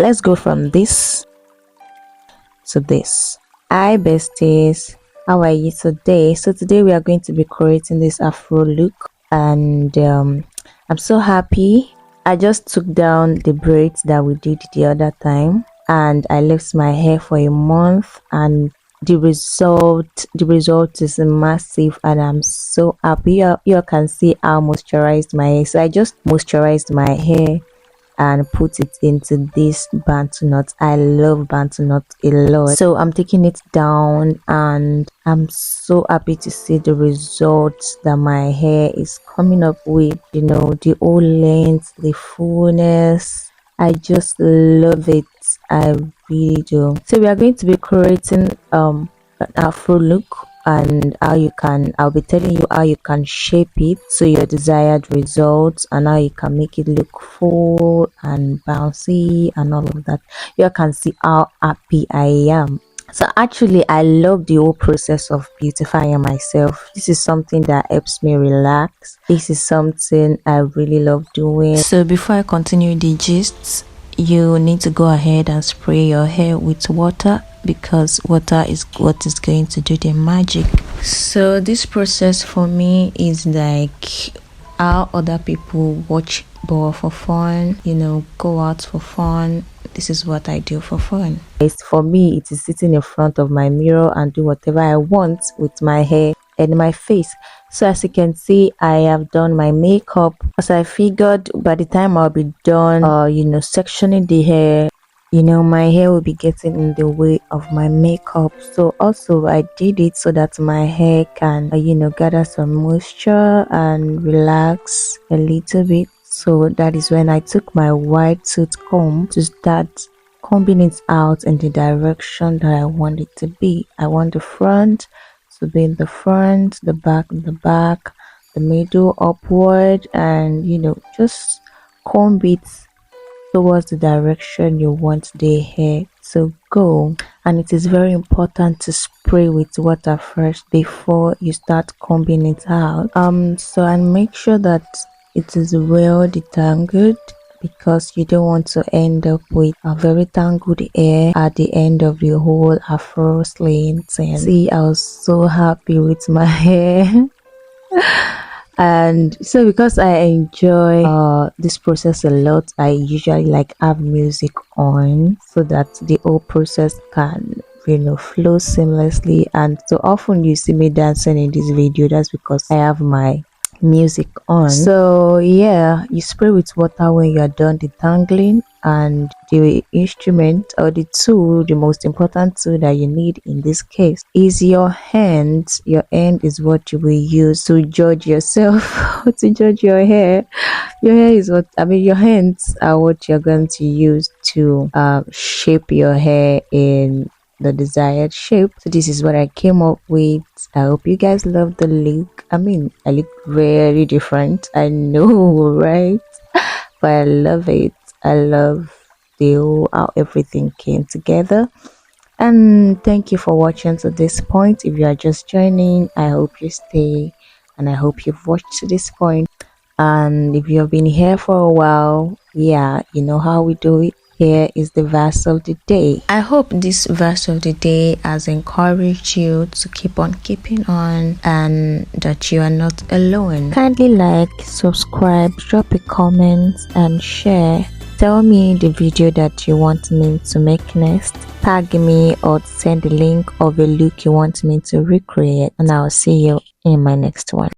let's go from this to this. Hi besties, how are you today? So today we are going to be creating this Afro look, and I'm so happy. I just took down the braids that we did the other time, and I left my hair for a month, and the result is massive, and I'm so happy. You can see how moisturized my hair. So I just moisturized my hair and put it into this bantu knot. I love bantu knot a lot, so I'm taking it down, and I'm so happy to see the results that my hair is coming up with. You know, the whole length, the fullness, I just love it. I really do. So we are going to be creating an Afro look, and I'll be telling you how you can shape it to your desired results, and how you can make it look full and bouncy and all of that. You can see how happy I am. So actually, I love the whole process of beautifying myself. This is something that helps me relax. This is something I really love doing. So before I continue the gist, you need to go ahead and spray your hair with water, because water is what is going to do the magic. So this process for me is like how other people watch ball for fun, you know, go out for fun. This is what I do for fun. For me, it is sitting in front of my mirror and do whatever I want with my hair and my face. So as you can see, I have done my makeup, because I figured by the time I'll be done you know, sectioning the hair, you know, my hair will be getting in the way of my makeup. So also I did it so that my hair can you know, gather some moisture and relax a little bit. So that is when I took my wide tooth comb to start combing it out in the direction that I want it to be. I want the front to be in the front, the back in the back, the middle upward, and you know, just comb it towards the direction you want the hair to go. And it is very important to spray with water first before you start combing it out. So and make sure that it is well detangled, because you don't want to end up with a very tangled hair at the end of the whole Afro slant. And see, I was so happy with my hair. And so because I enjoy this process a lot, I usually like have music on so that the whole process can, you know, flow seamlessly. And so often you see me dancing in this video, that's because I have my music on. So yeah, you spray with water when you are done detangling, and the instrument or the tool, the most important tool that you need in this case, is your hand. Your hand is what you will use to judge yourself, to judge your hair. Your hair is what, I mean, your hands are what you're going to use to shape your hair in the desired shape. So this is what I came up with. I hope you guys love the look. I mean, I look very different, I know, right? But I love it. I love how everything came together. And thank you for watching to this point. If you are just joining, I hope you stay, and I hope you've watched to this point. And if you have been here for a while, yeah, you know how we do it. Here is the verse of the day. I hope this verse of the day has encouraged you to keep on keeping on, and that you are not alone. Kindly like, subscribe, drop a comment, and share. Tell me the video that you want me to make next. Tag me or send the link of a look you want me to recreate, and I'll see you in my next one.